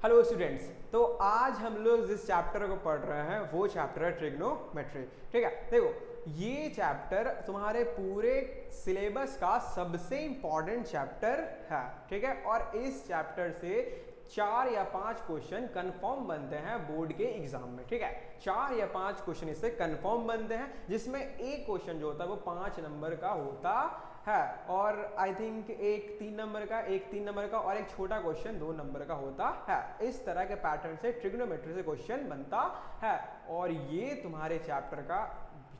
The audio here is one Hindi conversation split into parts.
Hello students. तो आज हम लोग जिस चैप्टर को पढ़ रहे हैं वो चैप्टर है ट्रिग्नोमेट्री। ठीक है, देखो ये चैप्टर तुम्हारे पूरे सिलेबस का सबसे इंपॉर्टेंट चैप्टर है। ठीक है, और इस चैप्टर से 4 या 5 क्वेश्चन कंफर्म बनते हैं बोर्ड के एग्जाम में। ठीक है, 4 या 5 क्वेश्चन इससे कंफर्म बनते हैं, जिसमें एक क्वेश्चन जो होता है वो 5 नंबर का होता है, और आई थिंक एक 3 नंबर का, एक 3 नंबर का, और एक छोटा क्वेश्चन 2 नंबर का होता है। इस तरह के पैटर्न से ट्रिग्नोमेट्री से क्वेश्चन बनता है, और ये तुम्हारे चैप्टर का,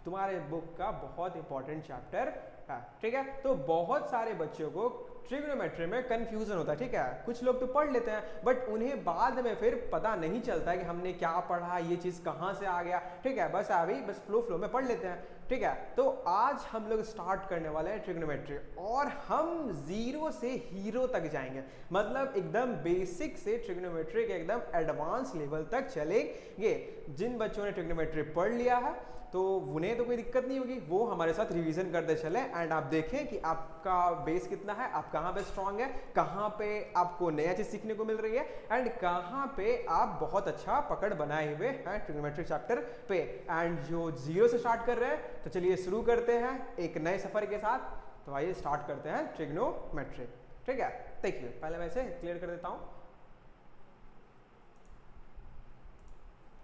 तुम्हारे बुक का बहुत इंपॉर्टेंट चैप्टर है। ठीक है, तो बहुत सारे बच्चों को ट्रिग्नोमेट्री में कंफ्यूजन होता है। ठीक है, कुछ लोग तो पढ़ लेते हैं बट उन्हें बाद में फिर पता नहीं चलता है कि हमने क्या पढ़ा, ये चीज़ कहाँ से आ गया। ठीक है, बस अभी बस फ्लो में पढ़ लेते हैं। ठीक है, तो आज हम लोग स्टार्ट करने वाले हैं ट्रिग्नोमेट्री, और हम जीरो से हीरो तक जाएंगे, मतलब एकदम बेसिक से ट्रिग्नोमेट्री के एकदम एडवांस लेवल तक चलेंगे। जिन बच्चों ने ट्रिग्नोमेट्री पढ़ लिया है तो उन्हें तो कोई दिक्कत नहीं होगी, वो हमारे साथ रिवीजन करते चले, एंड आप देखें कि आपका बेस कितना है, आप कहाँ पे स्ट्रांग है, कहाँ पे आपको नया चीज़ सीखने को मिल रही है, एंड कहाँ पे आप बहुत अच्छा पकड़ बनाए हुए हैं ट्रिग्नोमेट्री चैप्टर पे। एंड जो जीरो से स्टार्ट कर रहे हैं, तो चलिए शुरू करते हैं एक नए सफ़र के साथ। तो आइए स्टार्ट करते हैं ट्रिग्नोमेट्री। ठीक है, देखिए पहले मैं इसे क्लियर कर देता हूँ।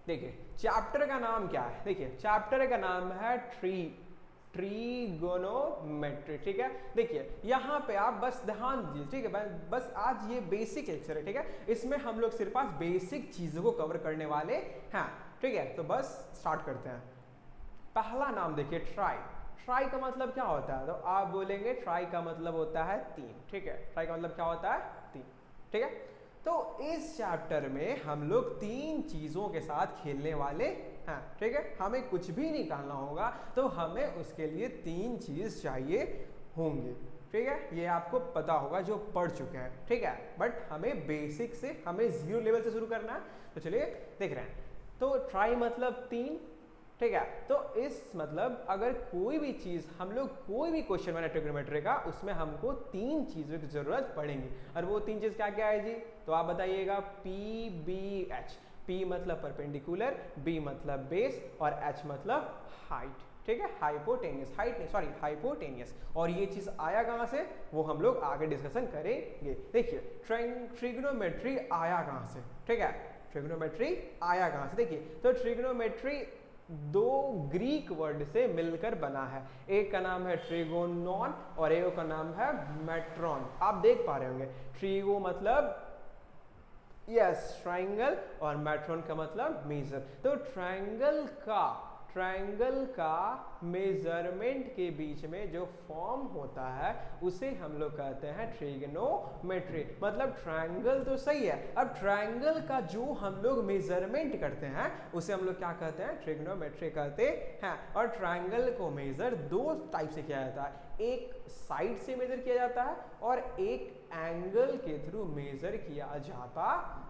देखिए चैप्टर का नाम क्या है, देखिए चैप्टर का नाम है ट्रिगोनोमेट्री। ठीक है, देखिए यहाँ पे आप बस ध्यान दीजिए। ठीक है, बस आज ये बेसिक लेक्चर है। ठीक है, इसमें हम लोग सिर्फ आज बेसिक चीज़ों को कवर करने वाले हैं। ठीक है, तो बस स्टार्ट करते हैं। पहला नाम देखिए ट्राई। ट्राई का मतलब क्या होता है, तो आप बोलेंगे ट्राई का मतलब होता है 3। ठीक है, ट्राई का मतलब क्या होता है 3। ठीक है, तो इस चैप्टर में हम लोग 3 चीज़ों के साथ खेलने वाले हैं। ठीक है, हमें कुछ भी निकालना होगा तो हमें उसके लिए 3 चीज़ चाहिए होंगे। ठीक है, ये आपको पता होगा जो पढ़ चुके हैं। ठीक है, बट हमें बेसिक से, हमें जीरो लेवल से शुरू करना है। तो चलिए देख रहे हैं। तो ट्राई मतलब 3। ठीक है, तो इस मतलब अगर कोई भी चीज़ हम लोग, कोई भी क्वेश्चन बना ट्रिग्नोमेट्री का, उसमें हमको 3 चीज़ों की ज़रूरत पड़ेगी। और वो 3 चीज़ क्या क्या है जी, तो आप बताइएगा। P B H. पी मतलब परपेंडिकुलर, बी मतलब बेस, और एच मतलब हाइट। ठीक है, हाइपोटेनियस, हाइट नहीं सॉरी हाइपोटेनियस। और ये चीज़ आया कहाँ से, वो हम लोग आगे डिस्कशन करेंगे। देखिए ट्रिग्नोमेट्री आया कहाँ से। ठीक है, ट्रिग्नोमेट्री आया कहाँ से, देखिए तो ट्रिग्नोमेट्री 2 ग्रीक वर्ड से मिलकर बना है। एक का नाम है ट्रिगोनॉन और एक का नाम है मेट्रॉन। आप देख पा रहे होंगे, ट्रिगो मतलब यस ट्रायंगल, और मेट्रॉन का मतलब मेजर। तो ट्रायंगल का मेजरमेंट के बीच में जो फॉर्म होता है उसे हम लोग कहते हैं ट्रिग्नोमेट्री। मतलब ट्रायंगल तो सही है, अब ट्रायंगल का जो हम लोग मेजरमेंट करते हैं उसे हम लोग क्या कहते हैं, ट्रिग्नोमेट्री कहते हैं। और ट्रायंगल को मेजर 2 टाइप से किया जाता है, एक साइड से मेजर किया जाता है और एक एंगल के थ्रू मेजर किया जाता है।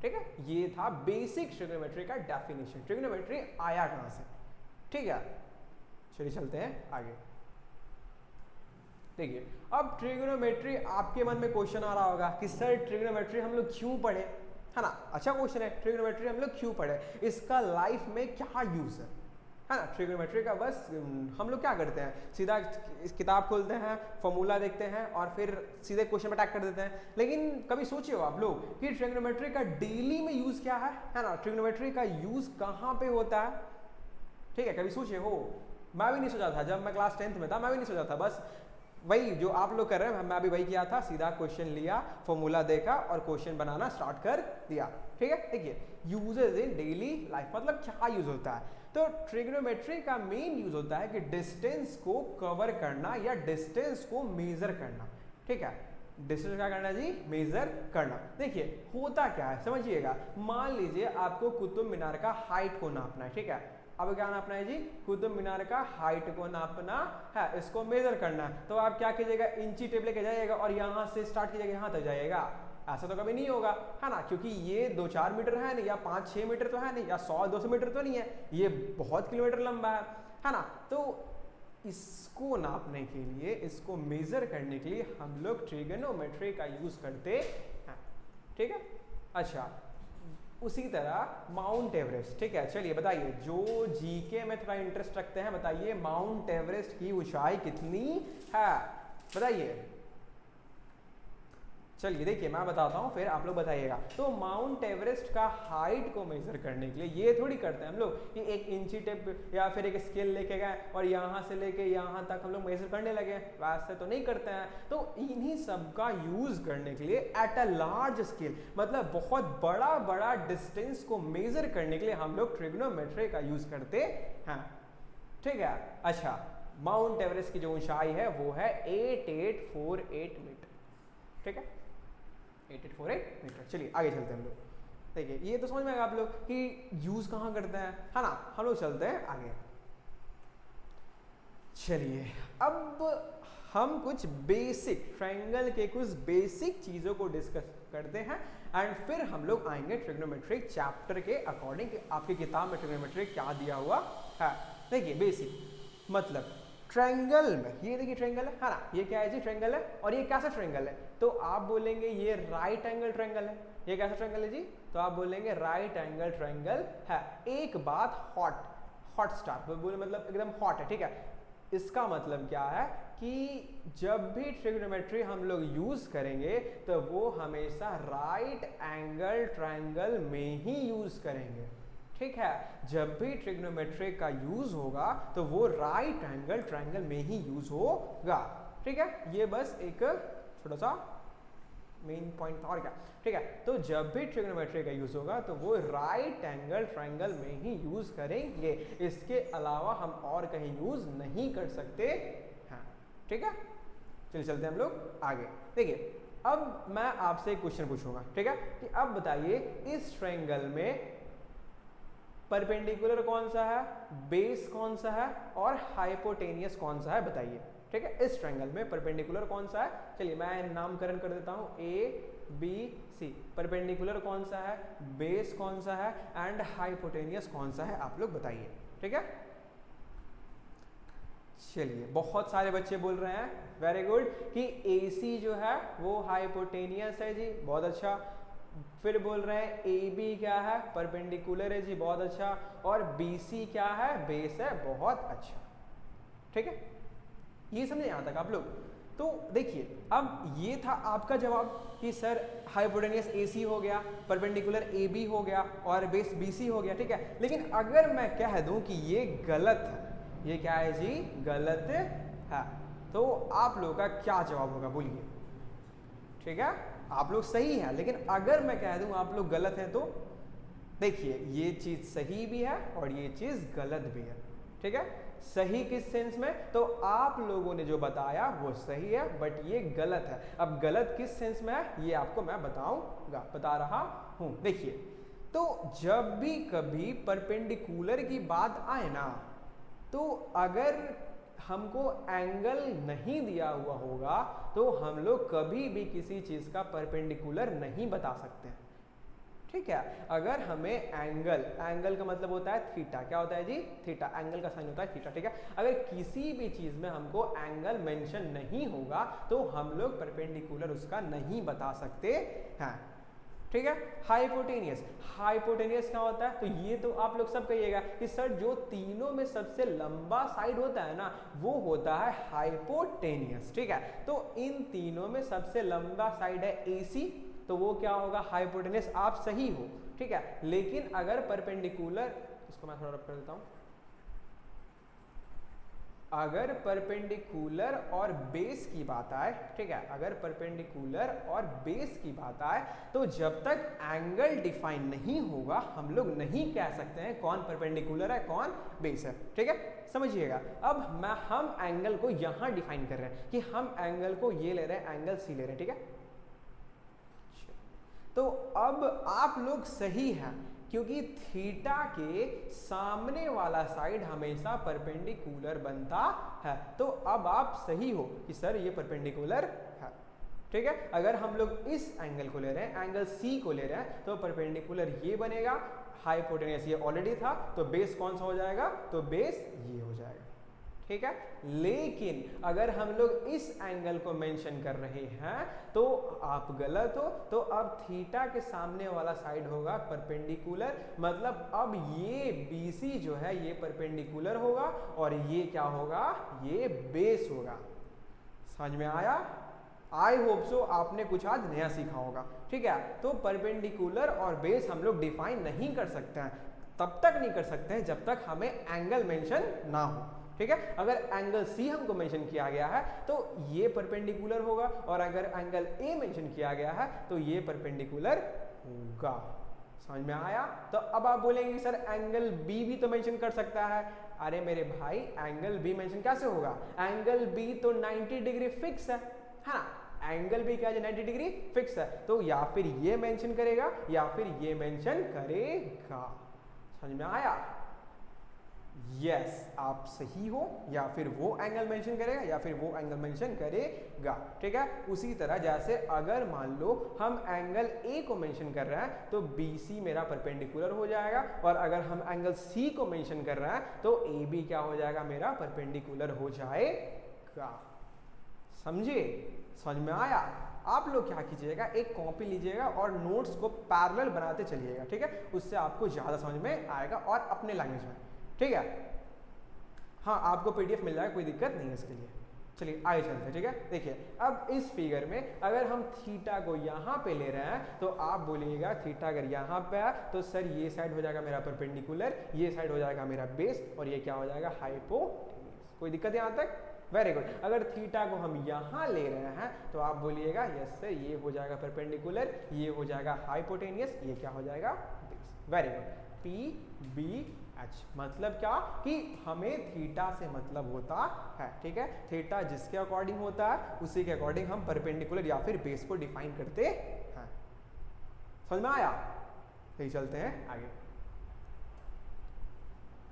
ठीक है, ये था बेसिक ट्रिग्नोमेट्री का डेफिनेशन। ट्रिग्नोमेट्री आया कहां से। ठीक है, चलिए चलते हैं आगे। देखिए अब ट्रिग्नोमेट्री, आपके मन में क्वेश्चन आ रहा होगा कि सर ट्रिग्नोमेट्री हम लोग क्यों पढ़े, है ना। अच्छा क्वेश्चन है, ट्रिग्नोमेट्री हम लोग क्यों पढ़े, इसका लाइफ में क्या यूज है ना। ट्रिग्नोमेट्री का बस हम लोग क्या करते हैं, सीधा किताब खोलते हैं, फॉर्मूला देखते हैं और फिर सीधे क्वेश्चन में अटैक कर देते हैं। लेकिन कभी सोचिए हो आप लोग कि ट्रिग्नोमेट्री का डेली में यूज क्या है ना। ट्रिग्नोमेट्री का यूज कहाँ पे होता है। ठीक है, कभी सोचिए हो, मैं भी नहीं सोचा था, जब मैं क्लास 10th में था मैं भी नहीं सोचा था। बस वही जो आप लोग कर रहे हैं, मैं भी वही किया था, सीधा क्वेश्चन लिया, फॉर्मूला देखा और क्वेश्चन बनाना स्टार्ट कर दिया। ठीक है, देखिए यूजेज इन डेली लाइफ, मतलब क्या यूज होता है। तो ट्रिग्नोमेट्री का मेन यूज होता है कि डिस्टेंस को कवर करना या डिस्टेंस को मेजर करना। ठीक है, डिस्टेंस क्या करना जी, मेजर करना। देखिए होता क्या है समझिएगा, मान लीजिए आपको कुतुब मीनार का हाइट को नापना है। ठीक है, अब क्या नापना है जी, कुतुब मीनार का हाइट को नापना है, इसको मेजर करना है। तो आप क्या कीजिएगा, इंची टेप लेके जाइएगा और यहाँ से स्टार्ट कीजिएगा, यहाँ तक जाइएगा। ऐसा तो कभी नहीं होगा, है ना, क्योंकि ये 2-4 मीटर है नहीं, या 5-6 मीटर तो है नहीं, या 100-200 मीटर तो नहीं है, ये बहुत किलोमीटर लंबा है ना। तो इसको नापने के लिए, इसको मेजर करने के लिए हम लोग ट्रिगोनोमेट्री का यूज करते हैं। ठीक है, अच्छा, उसी तरह माउंट एवरेस्ट, ठीक है। चलिए बताइए, जो जीके में थोड़ा इंटरेस्ट रखते हैं, बताइए माउंट एवरेस्ट की ऊंचाई कितनी है, बताइए। चलिए देखिए मैं बताता हूँ, फिर आप लोग बताइएगा। तो माउंट एवरेस्ट का हाइट को मेजर करने के लिए ये थोड़ी करते हैं हम लोग कि एक इंची टेप या फिर एक स्केल लेके गए और यहाँ से लेके यहाँ तक हम लोग मेजर करने लगे, वैसे तो नहीं करते हैं। तो इन्हीं सब का यूज करने के लिए एट अ लार्ज स्केल, मतलब बहुत बड़ा बड़ा डिस्टेंस को मेजर करने के लिए हम लोग ट्रिग्नोमेट्री का यूज करते हैं, ठीक है। अच्छा, माउंट एवरेस्ट की जो ऊंचाई है वो है 8848 मीटर, ठीक है, 8848 मीटर। चलिए आगे चलते हैं हम लोग। देखिए ये तो समझ में आएगा आप लोग कि यूज कहाँ करते हैं, है ना। हम लोग चलते हैं आगे। चलिए अब हम कुछ बेसिक ट्रायंगल के कुछ बेसिक चीज़ों को डिस्कस करते हैं एंड फिर हम लोग आएंगे ट्रिग्नोमेट्रिक चैप्टर के अकॉर्डिंग, आपकी किताब में ट्रिग्नोमेट्रिक क्या दिया हुआ है। देखिए बेसिक मतलब ट्रायंगल में, ये देखिए ट्रायंगल है ना, ये क्या है जी, ट्रायंगल है। और ये कैसा ट्रायंगल है, तो आप बोलेंगे ये राइट एंगल ट्रायंगल है। ये कैसा ट्रायंगल है जी, तो आप बोलेंगे राइट एंगल ट्रायंगल है। एक बात हॉट स्टार बोले, मतलब एकदम हॉट है, ठीक है। इसका मतलब क्या है कि जब भी ट्रिग्नोमेट्री हम लोग यूज करेंगे तो वो हमेशा राइट एंगल ट्रायंगल में ही यूज करेंगे, ठीक है। जब भी ट्रिग्नोमेट्री का यूज होगा तो वो राइट एंगल ट्रायंगल में ही यूज होगा, ठीक है। ये बस एक छोटा सा मेन पॉइंट था, और क्या, ठीक है। तो जब भी ट्रिग्नोमेट्री का यूज होगा तो वो राइट एंगल ट्रायंगल में ही यूज करेंगे, इसके अलावा हम और कहीं यूज नहीं कर सकते हैं, ठीक है। चलिए चलते हैं हम लोग आगे। देखिए अब मैं आपसे एक क्वेश्चन पूछूंगा, ठीक है, कि अब बताइए इस ट्रायंगल में परपेंडिकुलर कौन सा है, बेस कौन सा है और हाइपोटेनियस कौन सा है, बताइए, ठीक है। इस ट्रायंगल में परपेंडिकुलर कौन सा है, चलिए मैं नामकरण कर देता हूं, ए बी सी। परपेंडिकुलर कौन सा है, बेस कौन सा है एंड हाइपोटेनियस कौन सा है, आप लोग बताइए, ठीक है। चलिए बहुत सारे बच्चे बोल रहे हैं, वेरी गुड, कि AC जो है वो हाइपोटेनियस है जी, बहुत अच्छा। फिर बोल रहे हैं AB क्या है, परपेंडिकुलर है जी, बहुत अच्छा। और BC क्या है, बेस है, बहुत अच्छा, ठीक है। ये समझे यहाँ तक आप लोग। तो देखिए अब ये था आपका जवाब कि सर हाइपोटेनियस AC हो गया, परपेंडिकुलर AB हो गया और बेस BC हो गया, ठीक है। लेकिन अगर मैं कह दूं कि ये गलत है, ये क्या है जी, गलत है, तो आप लोगों का क्या जवाब होगा बोलिए, ठीक है। आप लोग सही है, लेकिन अगर मैं कह दूं आप लोग गलत हैं, तो देखिए ये चीज सही भी है और ये चीज गलत भी है, ठीक है। सही किस सेंस में, तो आप लोगों ने जो बताया वो सही है बट ये गलत है। अब गलत किस सेंस में है ये आपको मैं बताऊंगा, बता रहा हूं। देखिए तो जब भी कभी परपेंडिकुलर की बात आए ना, तो अगर हमको एंगल नहीं दिया हुआ होगा तो हम लोग कभी भी किसी चीज का परपेंडिकुलर नहीं बता सकते, ठीक है। अगर हमें एंगल का मतलब होता है थीटा, क्या होता है जी, थीटा, एंगल का साइन होता है थीटा, ठीक है। अगर किसी भी चीज में हमको एंगल मेंशन नहीं होगा तो हम लोग परपेंडिकुलर उसका नहीं बता सकते हैं, ठीक है। हाइपोटेनियस क्या होता है, तो ये तो आप लोग सब कहिएगा कि सर जो तीनों में सबसे लंबा साइड होता है ना वो होता है हाइपोटेनियस, ठीक है। तो इन तीनों में सबसे लंबा साइड है AC, तो वो क्या होगा, हाइपोटेनियस। आप सही हो, ठीक है। लेकिन अगर परपेंडिकुलर, इसको मैं थोड़ा रब कर देता हूं, अगर परपेंडिकुलर और बेस की बात आए, ठीक है, अगर परपेंडिकुलर और बेस की बात आए तो जब तक एंगल डिफाइन नहीं होगा हम लोग नहीं कह सकते हैं कौन परपेंडिकुलर है कौन बेस है, ठीक है। समझिएगा, अब हम एंगल को यहां डिफाइन कर रहे हैं कि हम एंगल को ये ले रहे हैं, एंगल C ले रहे हैं, ठीक है। तो अब आप लोग सही हैं क्योंकि थीटा के सामने वाला साइड हमेशा परपेंडिकुलर बनता है, तो अब आप सही हो कि सर ये परपेंडिकुलर है, ठीक है। अगर हम लोग इस एंगल को ले रहे हैं, एंगल C को ले रहे हैं, तो परपेंडिकुलर ये बनेगा, हाइपोटेनियस ये ऑलरेडी था, तो बेस कौन सा हो जाएगा, तो बेस ये हो जाएगा, ठीक है। लेकिन अगर हम लोग इस एंगल को मेंशन कर रहे हैं तो आप गलत हो। तो अब थीटा के सामने वाला साइड होगा परपेंडिकुलर, मतलब अब ये BC जो है ये परपेंडिकुलर होगा और ये क्या होगा, ये बेस होगा। समझ में आया? आई होप सो आपने कुछ आज नया सीखा होगा, ठीक है। तो परपेंडिकुलर और बेस हम लोग डिफाइन नहीं कर सकते हैं, तब तक नहीं कर सकते हैं जब तक हमें एंगल मेंशन ना हो, ठीक है। अगर एंगल C हमको मेंशन किया गया है तो ये परपेंडिकुलर होगा, और अगर एंगल A मेंशन किया गया है तो ये परपेंडिकुलर होगा। समझ में आया? तो अब आप बोलेंगे कि सर एंगल B भी तो मेंशन कर सकता है। अरे मेरे भाई एंगल B मेंशन कैसे होगा? एंगल B तो 90 डिग्री फिक्स है ना। एंगल भी क्या है, 90 डिग्री फिक्स है, तो या फिर ये मेंशन करेगा या फिर ये मेंशन करेगा। समझ में आया? यस, आप सही हो, या फिर वो एंगल मेंशन करेगा या फिर वो एंगल मेंशन करेगा, ठीक है। उसी तरह जैसे अगर मान लो हम एंगल A को मेंशन कर रहे हैं तो BC मेरा परपेंडिकुलर हो जाएगा, और अगर हम एंगल C को मेंशन कर रहे हैं तो AB क्या हो जाएगा, मेरा परपेंडिकुलर हो जाएगा। समझे? समझ में आया? आप लोग क्या कीजिएगा, एक कॉपी लीजिएगा और नोट्स को पैरेलल बनाते चलिएगा, ठीक है। उससे आपको ज़्यादा समझ में आएगा और अपने लैंग्वेज में, ठीक है। हाँ, आपको PDF मिल जाएगा, कोई दिक्कत नहीं है इसके लिए। चलिए आगे चलते हैं, ठीक है। देखिए अब इस फिगर में अगर हम थीटा को यहाँ पे ले रहे हैं तो आप बोलिएगा थीटा अगर यहाँ पे है तो सर ये साइड हो जाएगा मेरा परपेंडिकुलर, ये साइड हो जाएगा मेरा बेस, और ये क्या हो जाएगा, हाइपोटेन्यूज। कोई दिक्कत यहाँ तक? Very good. अगर थीटा को हम यहाँ ले रहे हैं तो आप बोलिएगा यस सर ये हो जाएगा परपेंडिकुलर, ये हो जाएगा हाइपोटेनियस, ये क्या हो जाएगा, बेस। Very good. PBH मतलब क्या कि हमें थीटा से मतलब होता है, ठीक है। थीटा जिसके अकॉर्डिंग होता है उसी के अकॉर्डिंग हम परपेंडिकुलर या फिर बेस को डिफाइन करते हैं। समझ में आया? यही चलते हैं आगे।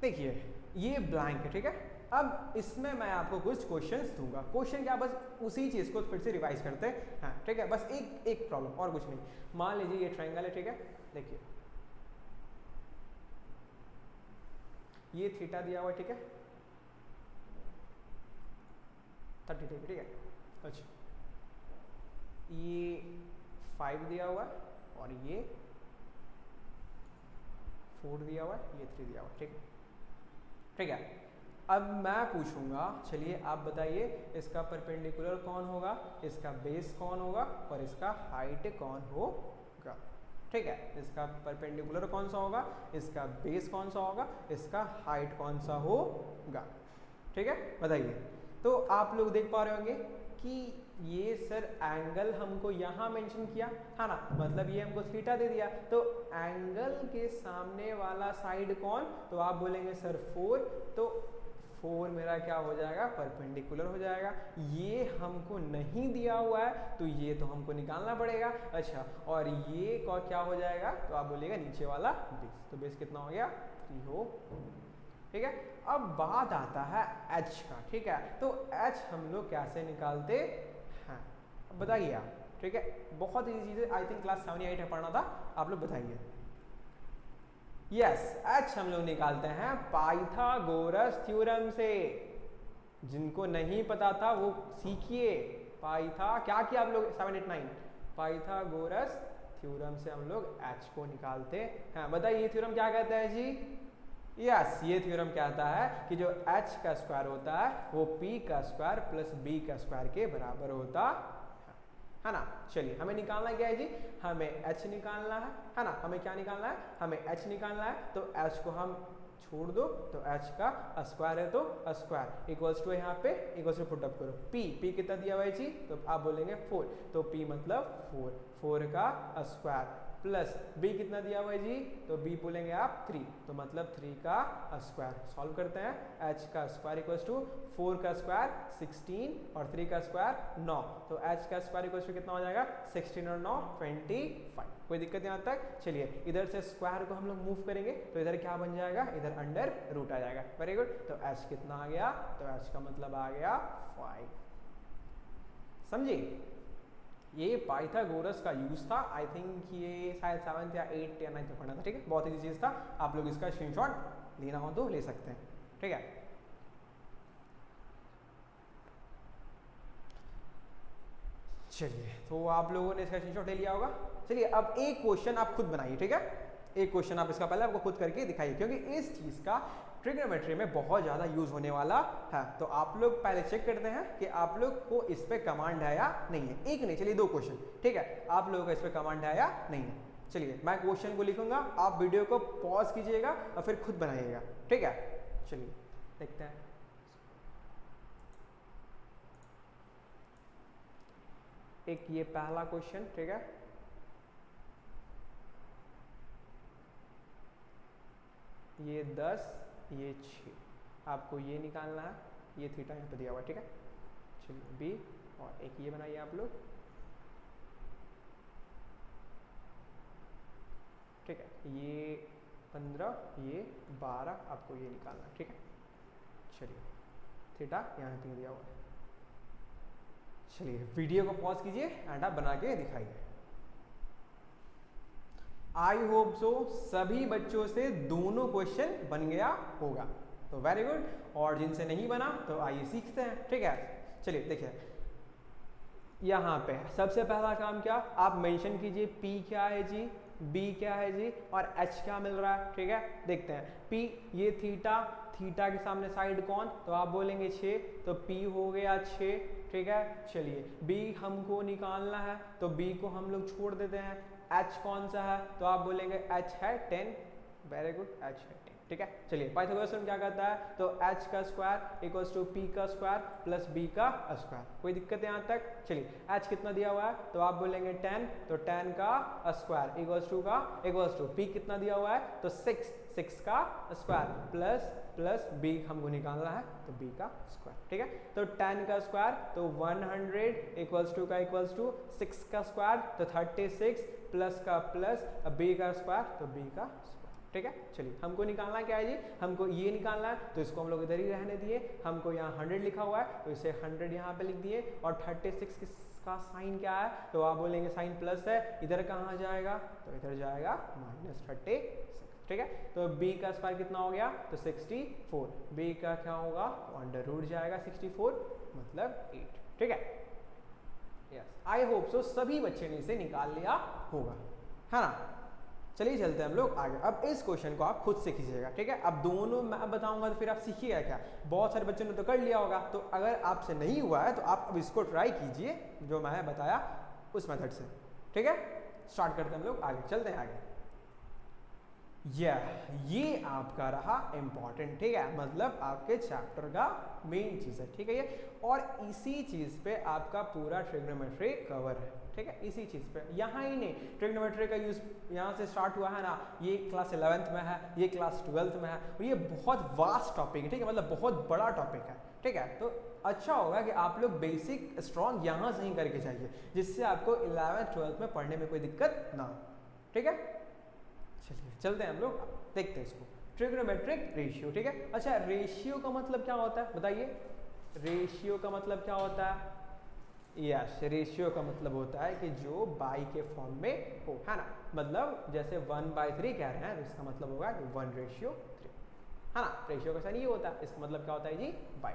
देखिए ये ब्लैंक है, ठीक है। अब इसमें मैं आपको कुछ क्वेश्चंस दूंगा। क्वेश्चन क्या, बस उसी चीज को फिर से रिवाइज करते हैं, ठीक है। बस एक प्रॉब्लम और कुछ नहीं। मान लीजिए ये ट्रायंगल है, ठीक है। देखिए ये थीटा दिया हुआ है, ठीक है, 30 डिग्री, ठीक है। अच्छा ये 5 दिया हुआ है और ये 4 दिया हुआ है, ये 3 दिया हुआ है, ठीक है, ठीक है। अब मैं पूछूंगा, चलिए आप बताइए इसका परपेंडिकुलर कौन होगा, इसका बेस कौन होगा और इसका हाइट कौन होगा, ठीक है। इसका परपेंडिकुलर कौन सा होगा, इसका बेस कौन सा होगा, इसका हाइट कौन सा होगा, ठीक है, बताइए। तो आप लोग देख पा रहे होंगे कि ये सर एंगल हमको यहाँ मेंशन किया है ना, मतलब ये हमको थीटा दे दिया, तो एंगल के सामने वाला साइड कौन, तो आप बोलेंगे सर 4, तो 4 मेरा क्या हो जाएगा, परपेंडिकुलर हो जाएगा। ये हमको नहीं दिया हुआ है तो ये तो हमको निकालना पड़ेगा। अच्छा, और ये क्या हो जाएगा, तो आप बोलिएगा नीचे वाला बेस, तो बेस कितना हो गया, 3 हो, ठीक है। अब बात आता है H का, ठीक है। तो H हम लोग कैसे निकालते हैं, बताइए आप, ठीक है। बहुत ईजी चीज़ है, आई थिंक क्लास 7 या 8 में पढ़ना था, आप लोग बताइए। यस, H हम लोग निकालते हैं पाइथागोरस थ्योरम से। जिनको नहीं पता था वो सीखिए। क्या किया आप लोग 7, 8, 9, पाइथागोरस थ्योरम से हम लोग H को निकालते हैं। बताइए ये थ्योरम क्या कहता है जी? यस, ये थ्योरम कहता है कि जो H का स्क्वायर होता है वो P का स्क्वायर प्लस B का स्क्वायर के बराबर होता है ना। चलिए हमें निकालना क्या है जी, हमें H निकालना है ना। हमें क्या निकालना है, हमें H निकालना है। तो H को हम छोड़ दो, तो H का स्क्वायर है तो स्क्वायर इक्वल्स टू यहाँ पे इक्वल्स टू पुटअप करो P कितना दिया हुआ है जी, तो आप बोलेंगे 4, तो P मतलब 4 का स्क्वायर प्लस B कितना दिया हुआ है जी, तो B बोलेंगे आप 3, तो मतलब 3 का स्क्वायर। सॉल्व करते हैं, H का स्क्वायर इक्वल्स टू 4 का स्क्वायर 16 और 3 का स्क्वायर 9, तो H का स्क्वायर इक्वल्स टू कितना हो जाएगा, 16 और 9 25। कोई दिक्कत यहाँ तक? चलिए इधर से स्क्वायर को हम लोग मूव करेंगे तो इधर क्या बन जाएगा, इधर अंडर रूट आ जाएगा। Very good. तो H कितना आ गया, तो H का मतलब आ गया 5। समझे? ये पाइथागोरस का यूज था, आई थिंक ये शायद 7th या 8th या 9th में पढ़ना था, ठीक है। बहुत ईजी चीज था, आप लोग इसका स्क्रीनशॉट लेना हो तो ले सकते हैं, ठीक है। चलिए, तो आप लोगों ने इसका स्क्रीनशॉट ले लिया होगा। चलिए अब एक क्वेश्चन आप खुद बनाइए, ठीक है, एक क्वेश्चन आप इसका पहले आपको खुद करके दिखाइए, क्योंकि इस चीज़ का ट्रिग्नोमेट्री में बहुत ज़्यादा यूज़ होने वाला है। तो आप लोग पहले चेक करते हैं कि आप लोग को इस पे कमांड है या नहीं है। एक नहीं, चलिए 2 क्वेश्चन, ठीक है, आप लोगों का इस पे कमांड है या नहीं है। चलिए मैं क्वेश्चन को लिखूंगा, आप वीडियो को पॉज कीजिएगा और फिर खुद बनाइएगा, ठीक है। चलिए देखते हैं। एक ये पहला क्वेश्चन, ठीक है, ये 10, ये 6, आपको ये निकालना है, ये थीटा यहाँ पे दिया हुआ है, ठीक है। चलिए बी, और एक ये बनाइए आप लोग, ठीक है, ये 15, ये 12, आपको ये निकालना है, ठीक है। चलिए थीटा यहाँ पे दिया हुआ है। चलिए वीडियो को पॉज कीजिए एंड आप बना के दिखाइए। आई होप सो सभी बच्चों से दोनों क्वेश्चन बन गया होगा, तो वेरी गुड। और जिनसे नहीं बना तो आइए सीखते हैं, ठीक है। चलिए देखिए, यहाँ पे सबसे पहला काम क्या, आप मेंशन कीजिए P क्या है जी, B क्या है जी, और H क्या मिल रहा है, ठीक है। देखते हैं P, ये थीटा, थीटा के सामने साइड कौन, तो आप बोलेंगे 6, तो P हो गया 6, ठीक है। चलिए B हमको निकालना है, तो B को हम लोग छोड़ देते हैं। H कौन सा है, तो आप बोलेंगे H है 10, वेरी गुड, H है 10, ठीक है। चलिए पाइथागोरस क्या कहता है, तो H का स्क्वायर इक्वल्स टू P का स्क्वायर प्लस B का स्क्वायर। कोई दिक्कत है यहाँ तक। चलिए H कितना दिया हुआ है, तो आप बोलेंगे 10, तो 10 का स्क्वायर इक्वल्स टू P कितना दिया हुआ है, तो 6, 6 का स्क्वायर प्लस B हमको निकालना है, तो B का स्क्वायर, ठीक है। तो 10 का स्क्वायर तो 100 इक्वल्स टू 6 का स्क्वायर तो 36 प्लस का प्लस B का स्क्वायर तो B का स्क्वायर, ठीक है। चलिए हमको निकालना क्या है जी, हमको ये निकालना है, तो इसको हम लोग इधर ही रहने दिए। हमको यहाँ 100 लिखा हुआ है, तो इसे 100 यहाँ पे लिख दिए। और 36 का साइन क्या है, तो आप बोलेंगे साइन प्लस है, इधर कहाँ जाएगा, तो इधर जाएगा -36, ठीक है। तो B का स्क्वायर कितना हो गया, तो 64, B का क्या होगा, अंडर रूट जाएगा 64 मतलब 8, ठीक है। यस, आई होप सो सभी बच्चे ने इसे निकाल लिया होगा, है ना। चलिए चलते हैं हम लोग आगे। अब इस क्वेश्चन को आप खुद से कीजिएगा, ठीक है। अब दोनों मैं बताऊंगा तो फिर आप सीखिएगा क्या। बहुत सारे बच्चों ने तो कर लिया होगा, तो अगर आपसे नहीं हुआ है तो आप अब इसको ट्राई कीजिए जो मैं बताया उस मेथड से, ठीक है। स्टार्ट करते हैं हम लोग आगे, चलते हैं आगे। ये आपका रहा इम्पॉर्टेंट, ठीक है, मतलब आपके चैप्टर का मेन चीज़ है, ठीक है ये। और इसी चीज़ पे आपका पूरा ट्रिग्नोमेट्री कवर है, ठीक है, इसी चीज़ पे। यहाँ ही नहीं, ट्रिग्नोमेट्री का यूज़ यहाँ से स्टार्ट हुआ है ना, ये क्लास 11th में है, ये क्लास 12th में है, और ये बहुत वास्ट टॉपिक है, ठीक है, मतलब बहुत बड़ा टॉपिक है, ठीक है। तो अच्छा होगा कि आप लोग बेसिक स्ट्रॉन्ग यहाँ से ही करके जाइए, जिससे आपको 11th 12th में पढ़ने में कोई दिक्कत ना हो, ठीक है। चलिए चलते हैं हम लोग, देखते हैं इसको, ट्रिग्नोमेट्रिक रेशियो, ठीक है। अच्छा, रेशियो का मतलब क्या होता है बताइए, रेशियो का मतलब क्या होता है। यस, रेशियो का मतलब होता है कि जो बाई के फॉर्म में हो, है ना। मतलब जैसे 1/3 कह रहे हैं, तो इसका मतलब होगा कि 1:3, है ना। रेशियो का साइन ये होता है, इसका मतलब क्या होता है जी, बाई,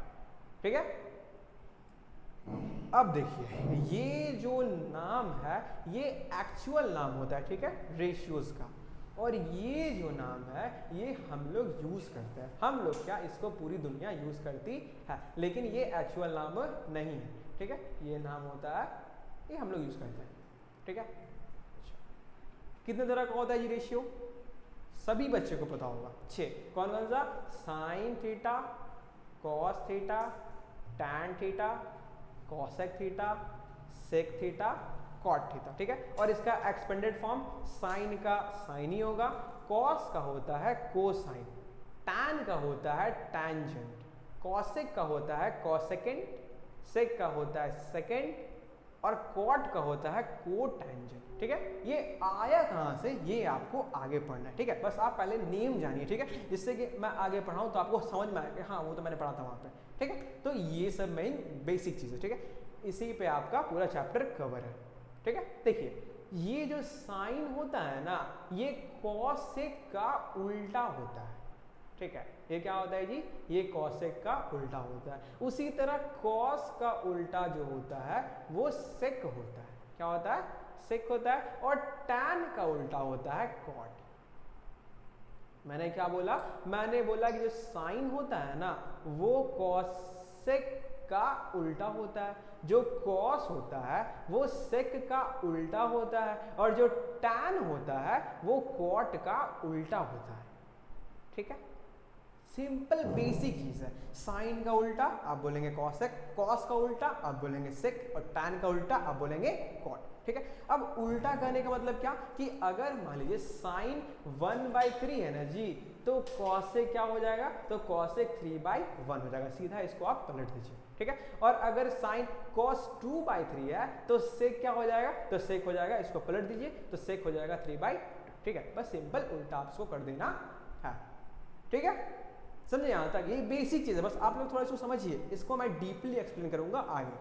ठीक है। अब देखिए, ये जो नाम है ये एक्चुअल नाम होता है, ठीक है, रेशियोज का। और ये जो नाम है ये हम लोग यूज करते हैं, हम लोग क्या, इसको पूरी दुनिया यूज करती है, लेकिन ये एक्चुअल नाम नहीं है, ठीक है। ये नाम होता है, ये हम लोग यूज करते हैं, ठीक है। कितने तरह का होता है ये रेशियो, सभी बच्चे को पता होगा, 6। कौन कौन सा, sine theta, cos theta, tan theta, cosec theta, sec theta, cot theta, ठीक है। और इसका एक्सपेंडेड फॉर्म, साइन का साइन ही होगा, कॉस का होता है कोसाइन, टैन का होता है टैंजेंट, कॉसेक का होता है कॉसेकेंट, सेक का होता है सेकेंड, और कॉट का होता है कोटैंजेंट, ठीक है। ये आया कहाँ से, ये आपको आगे पढ़ना है, ठीक है। बस आप पहले नेम जानिए, ठीक है, जिससे कि मैं आगे पढ़ाऊँ तो आपको समझ में आए कि हाँ वो तो मैंने पढ़ा था वहाँ पे, ठीक है। तो ये सब मेन बेसिक चीज़ है, ठीक है, इसी पे आपका पूरा चैप्टर कवर है, ठीक है। देखिए, ये जो साइन होता है ना, ये कॉस से का उल्टा होता है, ठीक है, ये क्या होता है जी, ये कॉसेक का उल्टा होता है। उसी तरह कॉस का उल्टा जो होता है वो सेक होता है। क्या होता है, सेक होता है। और टैन का उल्टा होता है कॉट। मैंने क्या बोला, मैंने बोला कि जो साइन होता है ना वो कॉसेक का उल्टा होता है, जो कॉस होता है वो सेक का उल्टा होता है, और जो टैन होता है वो कॉट का उल्टा होता है। ठीक है, सिंपल बेसिक चीज है। साइन का उल्टा आप बोलेंगे कॉसेक, कॉस का उल्टा आप बोलेंगे सेक, और टैन का उल्टा आप बोलेंगे कॉट। ठीक है, अब उल्टा करने का मतलब क्या कि अगर मान लीजिए साइन 1/3 है ना जी, तो कॉसेक क्या हो जाएगा, तो कॉसेक 3/1 हो जाएगा। सीधा इसको आप पलट दीजिए। ठीक है, और अगर साइन cos 2/3 है तो सेक क्या हो जाएगा, तो सेक हो जाएगा, इसको पलट दीजिए तो सेक हो जाएगा 3/2। ठीक है, बस सिंपल उल्टा आपको कर देना है। ठीक है, समझे यहां तक, ये बेसिक चीज है, बस आप लोग थोड़ा इसको समझिए, इसको मैं डीपली एक्सप्लेन करूंगा आगे।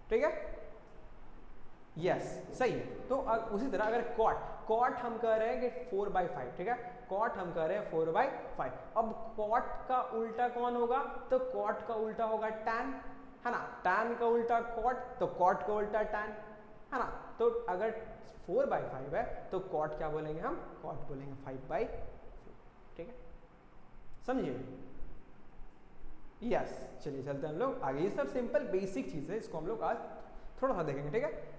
ठीक है, यस सही है। तो उसी तरह अगर कॉट हम कह रहे हैं कि 4/5, ठीक है, कॉट हम कह रहे हैं 4/5। अब कॉट का उल्टा कौन होगा, तो कॉट का उल्टा होगा टैन, है ना, टैन का उल्टा कॉट, तो कॉट का उल्टा टैन, है ना। तो अगर 4/5 है तो कॉट क्या बोलेंगे हम, कॉट बोलेंगे 5/4। ठीक है, समझिए, यस। चलिए चलते हैं हम लोग आगे। ये सब सिंपल बेसिक चीज है, इसको हम लोग आज थोड़ा सा देखेंगे। ठीक है,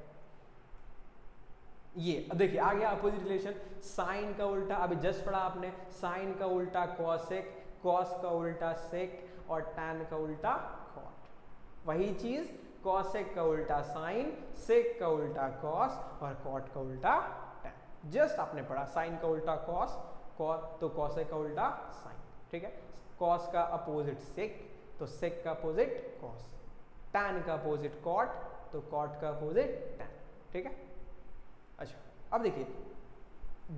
ये अब देखिए आ गया अपोजिट रिलेशन। साइन का उल्टा अभी जस्ट पढ़ा आपने, साइन का उल्टा कॉसेक, कॉस का उल्टा सेक, और टैन का उल्टा कॉट। वही चीज, कॉसेक का उल्टा साइन, सेक का उल्टा कॉस, और कॉट का उल्टा टैन। जस्ट आपने पढ़ा साइन का उल्टा कॉस, तो कॉसेक का उल्टा साइन। ठीक है, कॉस का अपोजिट सेक, तो सेक का अपोजिट कॉस, टैन का अपोजिट कॉट, तो कॉट का अपोजिट टैन। ठीक है, अच्छा अब देखिए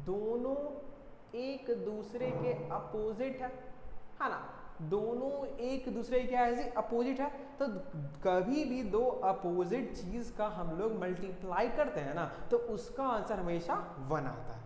दोनों एक दूसरे के अपोजिट है ना, दोनों एक दूसरे के ऐसे अपोजिट है, तो कभी भी दो अपोजिट चीज का हम लोग मल्टीप्लाई करते हैं ना तो उसका आंसर हमेशा 1 आता है।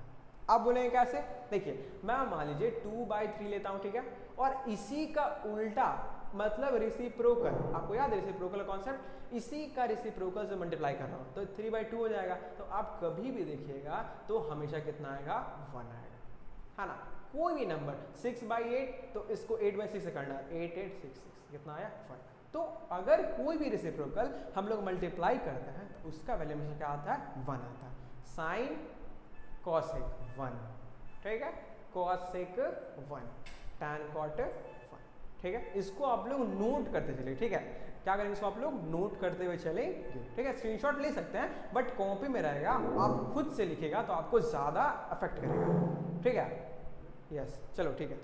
आप बोलेंगे कैसे, देखिए मैं मान लीजिए 2/3 लेता हूं, ठीक है, और इसी का उल्टा मतलब रेसिप्रोकल, आपको याद है रेसिप्रोकल कॉन्सेप्ट, इसी का रेसिप्रोकल से मल्टीप्लाई कर रहा हूं तो 3/2 हो जाएगा। तो आप कभी भी देखिएगा तो हमेशा कितना आएगा, 1 आएगा, है ना। कोई भी नंबर 6/8 तो इसको 8/6 से करना है, 8 8 6 6 कितना आया 1। तो अगर कोई भी रेसिप्रोकल हम लोग मल्टीप्लाई करते हैं तो उसका वैल्यू हमेशा क्या आता है, 1 आता है। साइन कॉसेक 1, ठीक है, कॉसेक 1, टैन कॉट 1। ठीक है, इसको आप लोग नोट करते चले। ठीक है, क्या करेंगे, इसको आप लोग नोट करते हुए चलेंगे। ठीक है, स्क्रीनशॉट ले सकते हैं बट कॉपी में रहेगा, आप खुद से लिखेगा तो आपको ज्यादा अफेक्ट करेगा। ठीक है, यस चलो ठीक है।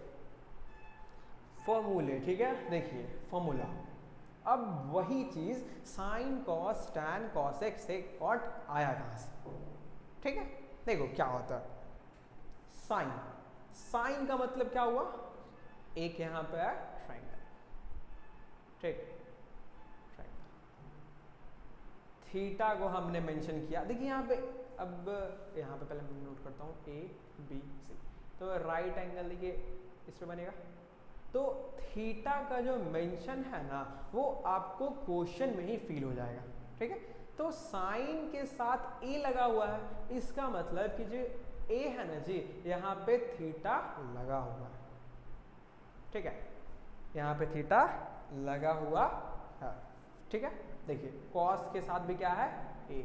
फॉर्मूले, ठीक है, देखिए फॉर्मूला, अब वही चीज sine cos tan cosec sec cot आया कहां से। ठीक है, देखो क्या होता है, साइन, साइन का मतलब क्या हुआ, एक यहां पे है ट्राइंगल, ठीक, ट्राइंगल, थीटा को हमने मेंशन किया। देखिए यहाँ पे, अब यहाँ पे पहले मैं नोट करता हूँ ABC, तो राइट एंगल देखिए इस पे बनेगा। तो थीटा का जो मेंशन है ना वो आपको क्वेश्चन में ही फील हो जाएगा। ठीक है, तो साइन के साथ ए लगा हुआ है, इसका मतलब कि जो ए है ना जी, यहाँ पे थीटा लगा हुआ है। ठीक है, यहाँ पे थीटा लगा हुआ है। ठीक है, देखिए कॉस के साथ भी क्या है, ए,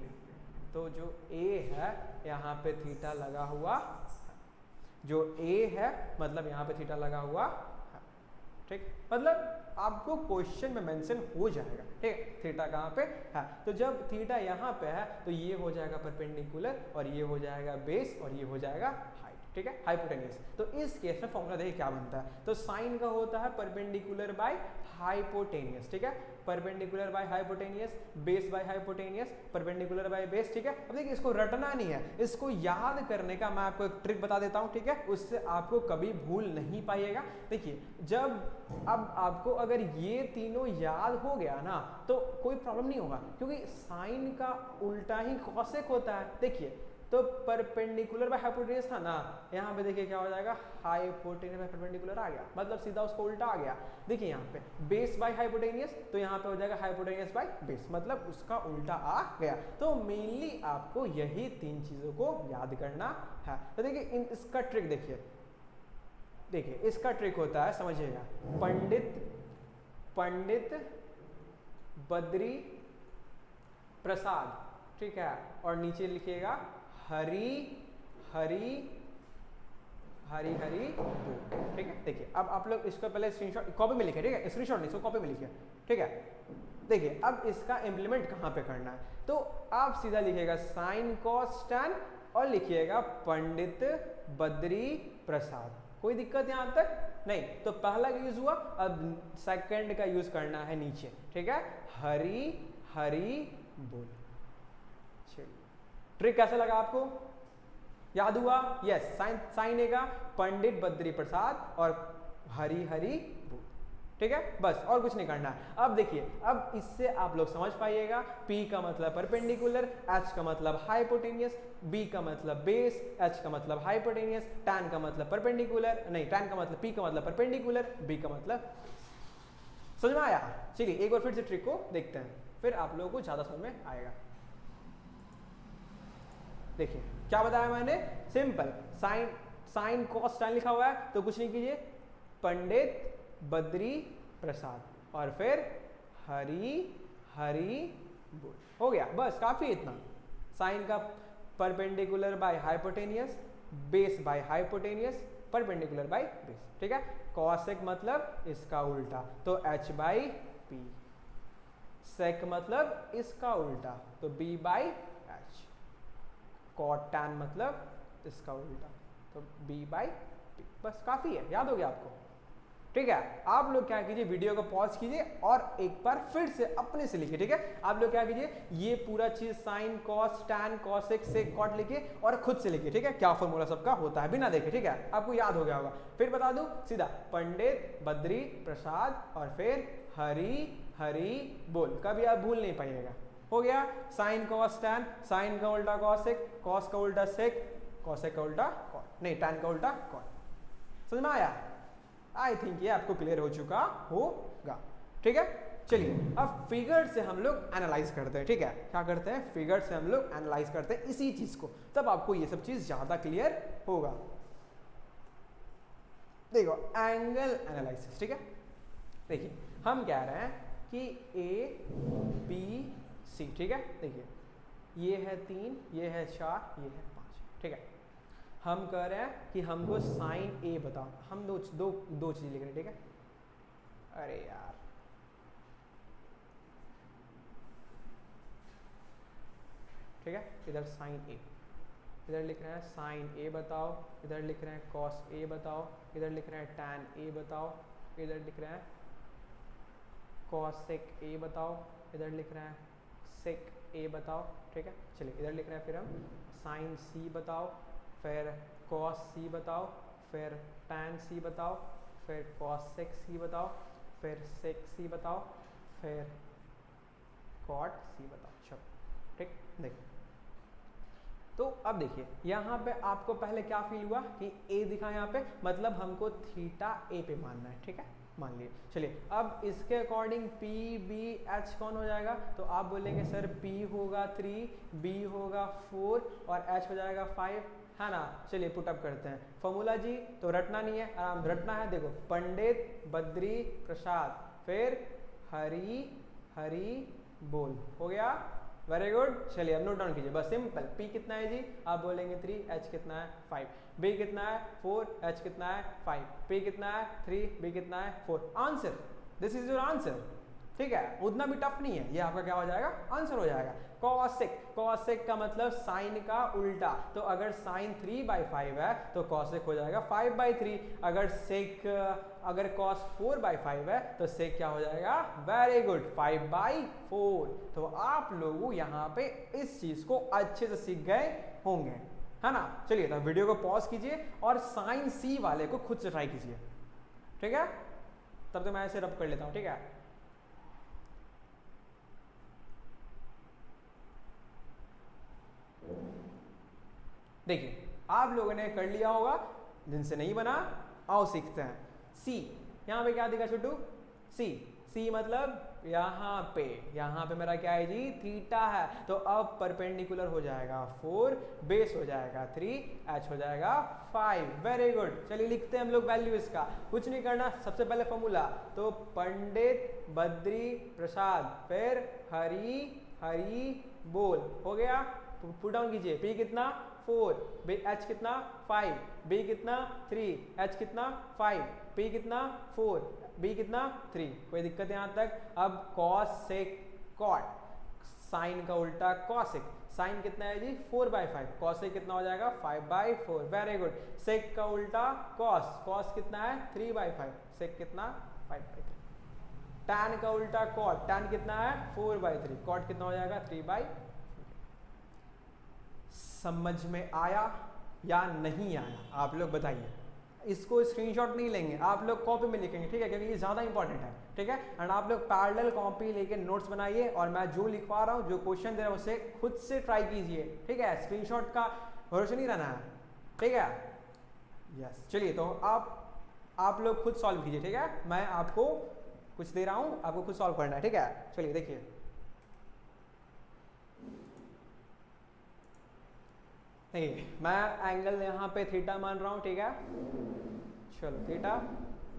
तो जो ए है यहाँ पे थीटा लगा हुआ, जो ए है मतलब यहाँ पे थीटा लगा हुआ है। ठीक, मतलब आपको क्वेश्चन में मेंशन हो जाएगा। ठीक है, थीटा कहाँ पे है, तो जब थीटा यहाँ पे है तो ये हो जाएगा परपेंडिकुलर, और ये हो जाएगा बेस, और ये हो जाएगा हाइट। ठीक है, हाइपोटेनियस। तो इस केस में फॉर्मूला देखिए क्या बनता है, तो साइन का होता है परपेंडिकुलर बाय हाइपोटेनियस। ठीक है, perpendicular by hypotenuse, base by hypotenuse, perpendicular by base. ठीक है, अब देखिए इसको रटना नहीं है, इसको याद करने का मैं आपको एक ट्रिक बता देता हूं। ठीक है, उससे आपको कभी भूल नहीं पाइएगा। देखिए जब अब आपको अगर ये तीनों याद हो गया ना तो कोई प्रॉब्लम नहीं होगा, क्योंकि साइन का उल्टा ही कॉसेक होता है। देखिए तो परपेंडिकुलर बाय हाइपोटेनियस था ना, यहाँ पे देखिए क्या हो जाएगा, हाइपोटेनियस बाय परपेंडिकुलर आ गया, मतलब सीधा उसको उल्टा आ गया। देखिए यहाँ पे बेस बाय हाइपोटेनियस, तो यहाँ पे हो जाएगा हाइपोटेनियस बाय बेस, मतलब उसका उल्टा आ गया। तो मेनली आपको यही 3 चीजों को याद करना है। तो देखिए इसका ट्रिक देखिए इसका ट्रिक होता है, समझिएगा, पंडित बद्री प्रसाद, ठीक है, और नीचे लिखिएगा हरी हरी हरी हरी बोल, ठीक है। देखिए अब आप लोग इसको पहले स्क्रीनशॉट कॉपी में लिखे, ठीक है, स्क्रीनशॉट नहीं, इसको कॉपी में लिखिए, ठीक है। देखिए अब इसका इंप्लीमेंट कहाँ पे करना है, तो आप सीधा लिखिएगा साइन कॉस टैन और लिखिएगा पंडित बद्री प्रसाद। कोई दिक्कत यहाँ तक नहीं? तो पहला का यूज हुआ, अब सेकंड का यूज करना है नीचे, ठीक है, हरी हरी बोल। चलिए ट्रिक कैसा लगा आपको, याद हुआ? यस, साइन ए का पंडित बद्री प्रसाद और हरी हरी बोल, ठीक है, बस और कुछ नहीं करना है। अब देखिए, अब इससे आप लोग समझ पाइएगा, P का मतलब परपेंडिकुलर, H का मतलब हाइपोटेनियस, B का मतलब बेस, H का मतलब हाइपोटेनियस, tan का मतलब परपेंडिकुलर, नहीं tan का मतलब P का मतलब परपेंडिकुलर, B का मतलब, समझ में आया? चलिए एक बार फिर से ट्रिक को देखते हैं, फिर आप लोगों को ज्यादा समझ में आएगा। देखिए क्या बताया मैंने, सिंपल, साइन कॉस टैन लिखा हुआ है, तो कुछ नहीं कीजिए, पंडित बद्री प्रसाद और फिर हरी हरी बोल, हो गया, बस काफी इतना। साइन का perpendicular by hypotenuse, base by hypotenuse, perpendicular by base, ठीक है। कॉसेक मतलब इसका उल्टा, तो h बाई पी, सेक मतलब इसका उल्टा, तो b by H, cot tan मतलब इसका उल्टा, तो b बाई पी, बस काफी है, याद हो गया आपको, ठीक है। आप लोग क्या कीजिए, वीडियो को पॉज कीजिए और एक बार फिर से अपने से लिखिए, ठीक है। आप लोग क्या कीजिए, ये पूरा चीज sine cos tan cosec sec cot लिखिए और खुद से लिखिए, ठीक है, क्या फॉर्मूला सबका होता है, बिना देखे, ठीक है, आपको याद हो गया होगा। फिर बता दूं सीधा, पंडित बद्री प्रसाद और फिर हरी हरी बोल, कभी आप भूल नहीं पाइएगा, हो गया। साइन कॉस टैन, साइन का उल्टा कॉसेक, कॉस का उल्टा सेक, कॉसेक का उल्टा कॉट, नहीं टैन का उल्टा कॉट, समझ में आया? आई थिंक ये आपको क्लियर हो चुका होगा, ठीक है। चलिए अब फिगर से हम लोग एनालाइज करते हैं, ठीक है, क्या करते हैं, फिगर से हम लोग एनालाइज करते हैं इसी चीज को, तब आपको ये सब चीज ज्यादा क्लियर होगा। देखो एंगल एनालिसिस, ठीक है, देखिए हम कह रहे हैं कि ए बी सी, ठीक है, देखिए ये है 3, ये है 4, ये है 5, ठीक है। हम कह रहे हैं कि हमको साइन ए बताओ, हम दो चीज़ लिख रहे हैं, ठीक है। अरे यार ठीक है, इधर साइन ए, इधर लिख रहे हैं साइन ए बताओ, इधर लिख रहे हैं कॉस ए बताओ, इधर लिख रहे हैं टैन ए बताओ, इधर लिख रहे हैं कॉसेक ए बताओ, इधर लिख रहे हैं सेक ए बताओ, ठीक है। चलिए इधर लिख रहे हैं फिर हम साइन सी बताओ, फिर कॉस सी बताओ, फिर टैन सी बताओ, फिर कॉसेक सी बताओ, फिर सेक सी बताओ, फिर कॉट सी बताओ, चलो ठीक। देखिए तो अब देखिए यहाँ पे आपको पहले क्या फील हुआ कि ए दिखा यहाँ पे, मतलब हमको थीटा ए पे मानना है, ठीक है, मान लिए। चलिए अब इसके अकॉर्डिंग पी बी एच कौन हो जाएगा, तो आप बोलेंगे सर पी होगा 3, बी होगा 4 और एच हो जाएगा 5, है ना। चलिए पुटअप करते हैं फॉर्मूला जी, तो रटना नहीं है, आराम रटना है। देखो पंडित बद्री प्रसाद, फिर हरी हरी बोल, हो गया, वेरी गुड। चलिए अब नोट डाउन कीजिए, बस सिंपल। P कितना है जी, आप बोलेंगे 3, H कितना है 5, B कितना है 4, H कितना है 5, P कितना है 3, B कितना है 4। Answer, this is your answer, ठीक है, उतना भी टफ नहीं है, ये आपका क्या हो जाएगा, आंसर हो जाएगा। कॉसेक, कॉसेक का मतलब साइन का उल्टा, तो अगर साइन 3/5 है तो कॉसेक हो जाएगा 5/3, अगर सेक अगर कॉस 4/5 है तो सेक क्या हो जाएगा, वेरी गुड 5/4। तो आप लोग यहाँ पे इस चीज को अच्छे से सीख गए होंगे, है ना। चलिए तो वीडियो को पॉज कीजिए और साइन सी वाले को खुद से ट्राई कीजिए, ठीक है, तब तो मैं ऐसे रब कर लेता हूँ, ठीक है। देखिए आप लोगों ने कर लिया होगा, जिनसे नहीं बना आओ सीखते हैं। सी यहाँ पे क्या दिखा छोटू, सी सी मतलब यहाँ पे मेरा क्या है जी, थीटा है, तो अब परपेंडिकुलर हो जाएगा 4, बेस हो जाएगा 3, एच हो जाएगा 5। वेरी गुड, चलिए लिखते हैं हम लोग वैल्यू इसका, कुछ नहीं करना, सबसे पहले फॉर्मूला तो पंडित बद्री प्रसाद, फिर हरी हरी बोल, हो गया, पुट डाउन कीजिए, पी कितना 4, एच कितना 5, बी कितना 3, एच कितना 5, पी कितना 4, बी कितना 3। कोई दिक्कत यहाँ तक? अब कॉस सेक कॉट, साइन का उल्टा कॉसिक, साइन कितना है जी 4/5, कॉसिक कितना हो जाएगा 5/4। वेरी गुड, सेक का उल्टा कॉस, कॉस कितना है 3/5, सेक कितना 5/3। टैन का उल्टा कॉट, टैन कितना है 4/3, कॉट कितना हो जाएगा 3/4। समझ में आया या नहीं आया आप लोग बताइए। इसको स्क्रीनशॉट नहीं लेंगे, आप लोग कॉपी में लिखेंगे, ठीक है, क्योंकि ये ज़्यादा इंपॉर्टेंट है, ठीक है। एंड आप लोग पैरेलल कॉपी लेके नोट्स बनाइए, और मैं जो लिखवा रहा हूँ, जो क्वेश्चन दे रहा हूँ, उसे खुद से ट्राई कीजिए, ठीक है, स्क्रीनशॉट का भरोसा नहीं रहना है, ठीक है। यस, चलिए तो आप लोग खुद सॉल्व कीजिए, ठीक है, मैं आपको कुछ दे रहा हूँ, आपको खुद सॉल्व करना है, ठीक है। चलिए देखिए, मैं एंगल यहाँ पे थीटा मान रहा हूँ, ठीक है, चलो थीटा,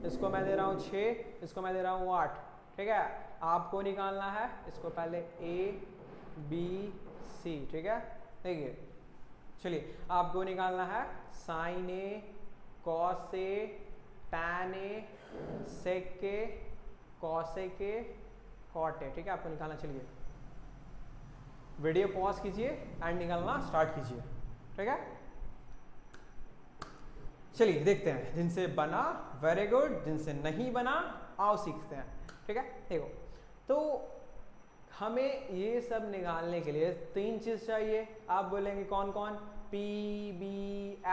इसको मैं दे रहा हूँ 6, इसको मैं दे रहा हूँ 8, ठीक है। आपको निकालना है इसको पहले A B C, ठीक है। देखिए चलिए, आपको निकालना है sine A, cos A, tan A, sec A, cosec A, cot A, ठीक है, आपको निकालना। चलिए वीडियो पॉज कीजिए एंड निकालना स्टार्ट कीजिए, ठीक है। चलिए देखते हैं, जिनसे बना वेरी गुड, जिनसे नहीं बना आओ सीखते हैं, ठीक है। देखो तो हमें ये सब निकालने के लिए 3 चीज चाहिए, आप बोलेंगे कौन कौन, P B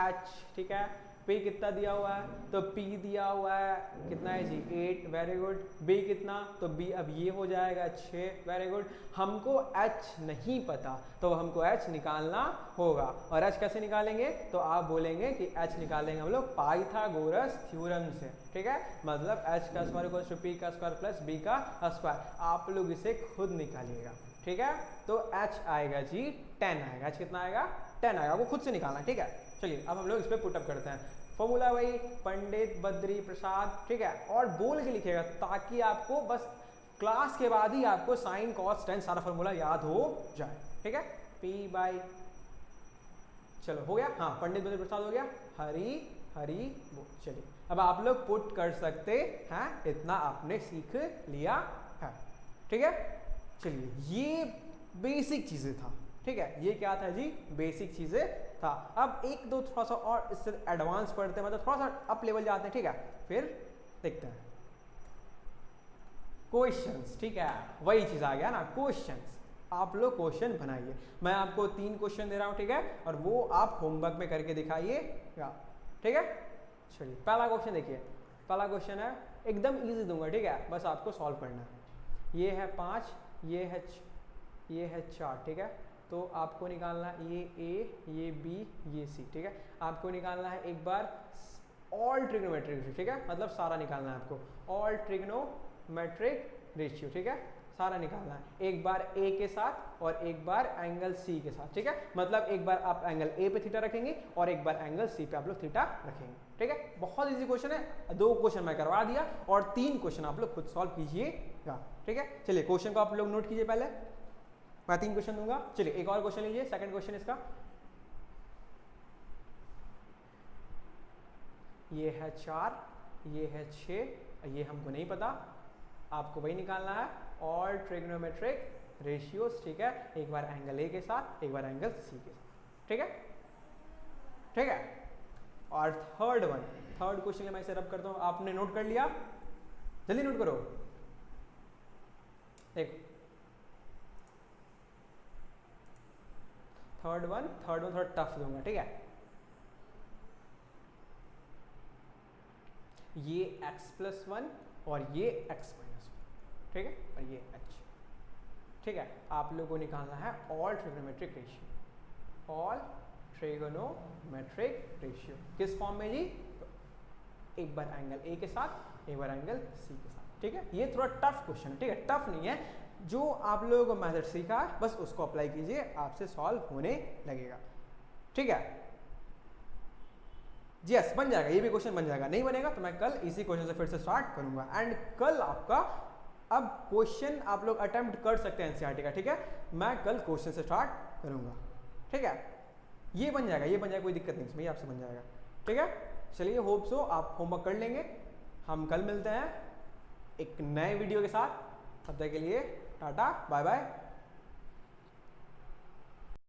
H, ठीक है। P कितना दिया हुआ है, तो P दिया हुआ है कितना है जी 8, वेरी गुड। B कितना, तो B अब ये हो जाएगा 6, वेरी गुड। हमको H नहीं पता, तो हमको H निकालना होगा, और H कैसे निकालेंगे, तो आप बोलेंगे कि H निकालेंगे हम लोग पाइथागोरस थ्योरम से, ठीक है। मतलब H का स्क्वायर इक्वल्स टू P का स्क्वायर प्लस B का स्क्वायर, आप लोग इसे खुद निकालिएगा, ठीक है। तो H आएगा जी 10 आएगा, H कितना आएगा 10 आएगा, आपको खुद से निकालना है, ठीक है। चलिए अब हम लोग इस पर पुटअप करते हैं। फॉर्मूला वही पंडित बद्री प्रसाद, ठीक है, और बोल के लिखेगा ताकि आपको बस क्लास के बाद ही आपको साइन कॉस टेन सारा फॉर्मूला याद हो जाए, ठीक है। P बाई, चलो हो गया, हाँ पंडित बद्री प्रसाद हो गया, हरी हरी बोल। चलिए अब आप लोग पुट कर सकते हैं, इतना आपने सीख लिया है, ठीक है। चलिए ये बेसिक चीजें था, ठीक है, ये क्या था जी बेसिक चीजें था। अब एक दो थोड़ा सा और इससे एडवांस पढ़ते हैं, मतलब थोड़ा सा अप लेवल जाते हैं, ठीक है, फिर देखते हैं क्वेश्चंस, ठीक है, वही चीज आ गया ना क्वेश्चंस। आप लोग क्वेश्चन बनाइए, मैं आपको 3 क्वेश्चन दे रहा हूं, ठीक है, और वो आप होमवर्क में करके दिखाइएगा, ठीक है। चलिए पहला क्वेश्चन देखिए, पहला क्वेश्चन है एकदम इजी दूंगा, ठीक है, बस आपको सॉल्व करना है। ये है 5, ये है 4, ठीक है, तो आपको निकालना है ये A, ये B, ये C, ठीक है। आपको निकालना है एक बार ऑल ट्रिग्नोमेट्रिक रेशियो, ठीक है, मतलब सारा निकालना है आपको, ऑल ट्रिग्नोमेट्रिक रेशियो, ठीक है, सारा निकालना है, एक बार A के साथ और एक बार एंगल C के साथ, ठीक है। मतलब एक बार आप एंगल A पे थीटा रखेंगे और एक बार एंगल C पे आप लोग थीटा रखेंगे, ठीक है। बहुत इजी क्वेश्चन है, 2 क्वेश्चन मैं करवा दिया और 3 क्वेश्चन आप लोग खुद सॉल्व कीजिएगा, ठीक है। चलिए क्वेश्चन को आप लोग नोट कीजिए, पहले मैं 3 क्वेश्चन दूंगा। चलिए एक और क्वेश्चन लीजिए, सेकंड क्वेश्चन इसका, ये है 4, ये है 6, ये हमको नहीं पता, आपको वही निकालना है, ऑल ट्रिग्नोमेट्रिक रेशियोज, ठीक है, एक बार एंगल A के साथ, एक बार एंगल C के साथ, ठीक है, ठीक है। और थर्ड क्वेश्चन मैं इसे रब करता हूं, आपने नोट कर लिया, जल्दी नोट करो, देखो थर्ड वन थोड़ा टफ दूंगा, ठीक है। ये x+1 और ये x-1, ठीक है, और ये h, ठीक है। आप लोगों को निकालना है all trigonometric ratio, all trigonometric ratio किस फॉर्म में जी? तो एक बार एंगल ए के साथ, एक बार एंगल सी के साथ, ठीक है। ये थोड़ा टफ क्वेश्चन है, ठीक है, टफ नहीं है, जो आप लोगों को मेथड सीखा है बस उसको अप्लाई कीजिए, आपसे सॉल्व होने लगेगा, ठीक है। यस, बन जाएगा, ये भी क्वेश्चन बन जाएगा। नहीं बनेगा तो मैं कल इसी क्वेश्चन से फिर से स्टार्ट करूंगा। एंड कल आपका अब क्वेश्चन आप लोग अटेम्प्ट कर सकते हैं एनसीईआरटी का, ठीक है। मैं कल क्वेश्चन से स्टार्ट करूंगा, ठीक है। ये बन जाएगा, ये बन जाएगा, कोई दिक्कत नहीं इसमें, ये आपसे बन जाएगा, ठीक है। चलिए, होप सो आप होमवर्क कर लेंगे। हम कल मिलते हैं एक नए वीडियो के साथ, तब तक के लिए टाटा बाय बाय।